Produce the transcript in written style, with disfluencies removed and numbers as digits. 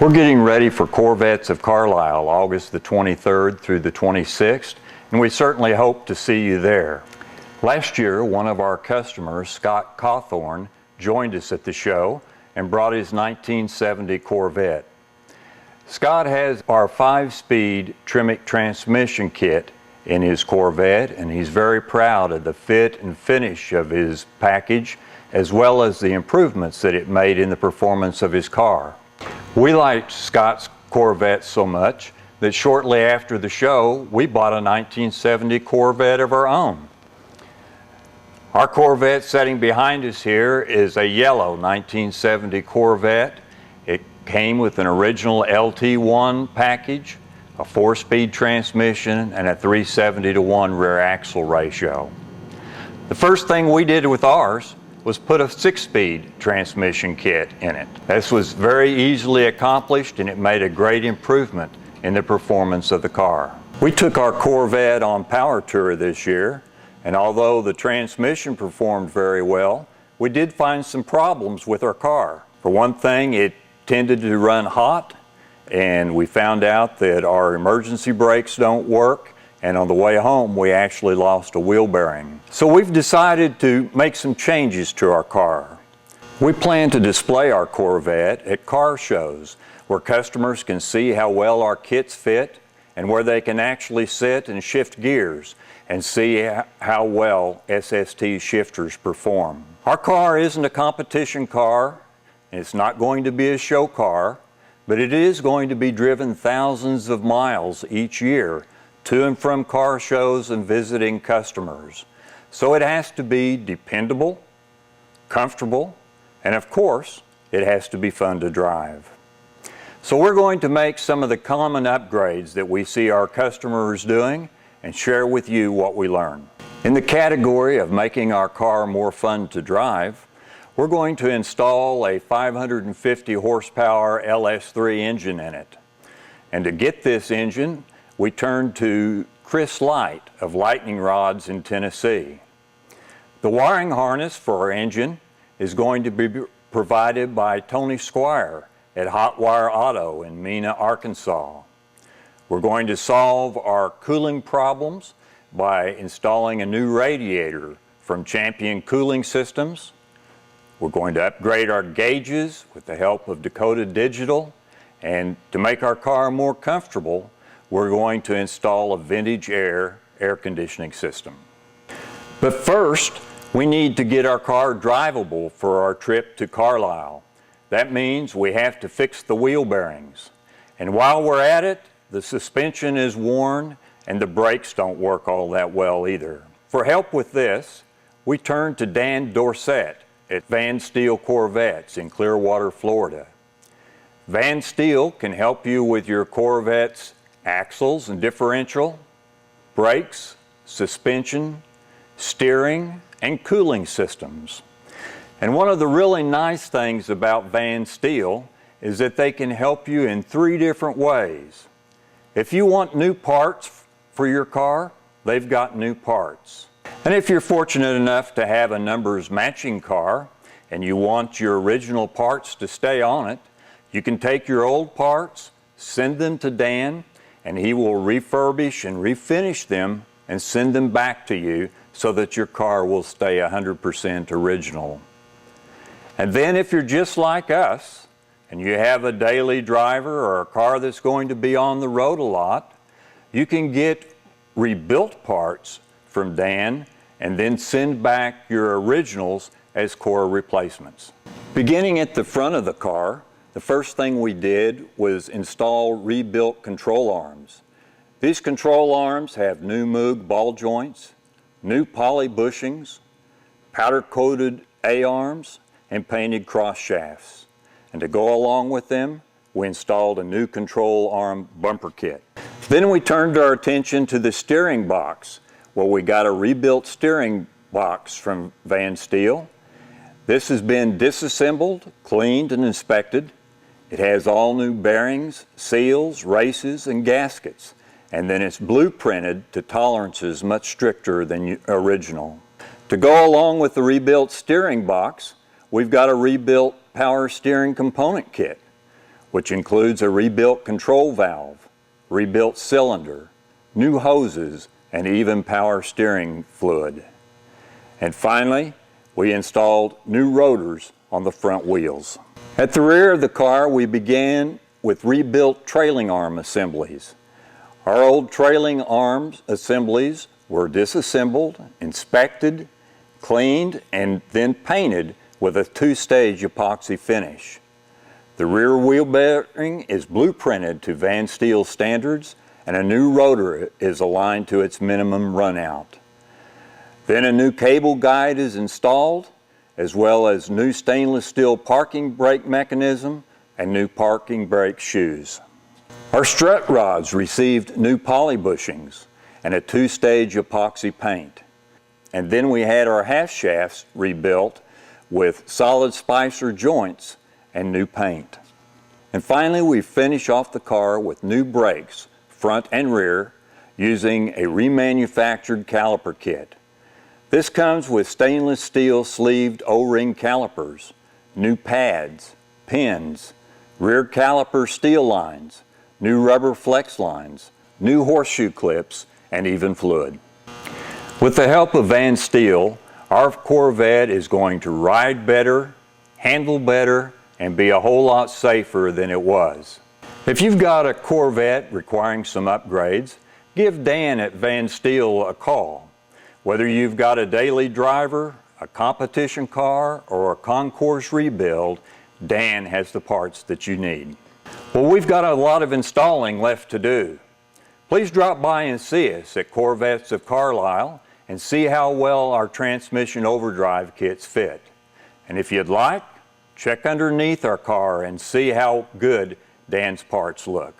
We're getting ready for Corvettes of Carlisle, August the 23rd through the 26th, and we certainly hope to see you there. Last year, one of our customers, Scott Cawthorn, joined us at the show and brought his 1970 Corvette. Scott has our 5-speed Tremec transmission kit in his Corvette, and he's very proud of the fit and finish of his package, as well as the improvements that it made in the performance of his car. We liked Scott's Corvette so much that shortly after the show, we bought a 1970 Corvette of our own. Our Corvette sitting behind us here is a yellow 1970 Corvette. It came with an original LT1 package, a 4-speed transmission, and a 370-to-1 rear axle ratio. The first thing we did with ours was put a 6-speed transmission kit in it. This was very easily accomplished, and it made a great improvement in the performance of the car. We took our Corvette on power tour this year, and although the transmission performed very well, we did find some problems with our car. For one thing, it tended to run hot, and we found out that our emergency brakes don't work, and on the way home we actually lost a wheel bearing. So we've decided to make some changes to our car. We plan to display our Corvette at car shows where customers can see how well our kits fit and where they can actually sit and shift gears and see how well SST shifters perform. Our car isn't a competition car, and it's not going to be a show car, but it is going to be driven thousands of miles each year to and from car shows and visiting customers. So it has to be dependable, comfortable, and of course, it has to be fun to drive. So we're going to make some of the common upgrades that we see our customers doing and share with you what we learn. In the category of making our car more fun to drive, we're going to install a 550 horsepower LS3 engine in it. And to get this engine, we turned to Chris Light of Lightning Rods in Tennessee. The wiring harness for our engine is going to be provided by Tony Squire at Hot Wire Auto in Mena, Arkansas. We're going to solve our cooling problems by installing a new radiator from Champion Cooling Systems. We're going to upgrade our gauges with the help of Dakota Digital, and to make our car more comfortable, we're going to install a Vintage Air conditioning system. But first, we need to get our car drivable for our trip to Carlisle. That means we have to fix the wheel bearings. And while we're at it, the suspension is worn and the brakes don't work all that well either. For help with this, we turned to Dan Dorsett at Vansteel Corvettes in Clearwater, Florida. Vansteel can help you with your Corvette's axles and differential, brakes, suspension, steering, and cooling systems. And one of the really nice things about Vansteel is that they can help you in 3 different ways. If you want new parts for your car, they've got new parts. And if you're fortunate enough to have a numbers matching car and you want your original parts to stay on it, you can take your old parts, send them to Dan, and he will refurbish and refinish them and send them back to you so that your car will stay 100% original. And then if you're just like us, and you have a daily driver or a car that's going to be on the road a lot, you can get rebuilt parts from Dan and then send back your originals as core replacements. Beginning at the front of the car, the first thing we did was install rebuilt control arms. These control arms have new Moog ball joints, new poly bushings, powder-coated A-arms, and painted cross shafts. And to go along with them, we installed a new control arm bumper kit. Then we turned our attention to the steering box, where we got a rebuilt steering box from Vansteel. This has been disassembled, cleaned, and inspected. It has all new bearings, seals, races, and gaskets. And then it's blueprinted to tolerances much stricter than original. To go along with the rebuilt steering box, we've got a rebuilt power steering component kit. which includes a rebuilt control valve, rebuilt cylinder, new hoses, and even power steering fluid. And finally, we installed new rotors on the front wheels. At the rear of the car, we began with rebuilt trailing arm assemblies. Our old trailing arms assemblies were disassembled, inspected, cleaned, and then painted with a two-stage epoxy finish. The rear wheel bearing is blueprinted to Vansteel standards, and a new rotor is aligned to its minimum runout. Then a new cable guide is installed, as well as new stainless steel parking brake mechanism and new parking brake shoes. Our strut rods received new poly bushings and a two-stage epoxy paint. And then we had our half shafts rebuilt with solid spicer joints and new paint. And finally, we finish off the car with new brakes, front and rear, using a remanufactured caliper kit. This comes with stainless steel sleeved O-ring calipers, new pads, pins, rear caliper steel lines, new rubber flex lines, new horseshoe clips, and even fluid. With the help of Vansteel, our Corvette is going to ride better, handle better, and be a whole lot safer than it was. If you've got a Corvette requiring some upgrades, give Dan at Vansteel a call. Whether you've got a daily driver, a competition car, or a concourse rebuild, Dan has the parts that you need. Well, we've got a lot of installing left to do. Please drop by and see us at Corvettes of Carlisle and see how well our transmission overdrive kits fit. And if you'd like, check underneath our car and see how good Dan's parts look.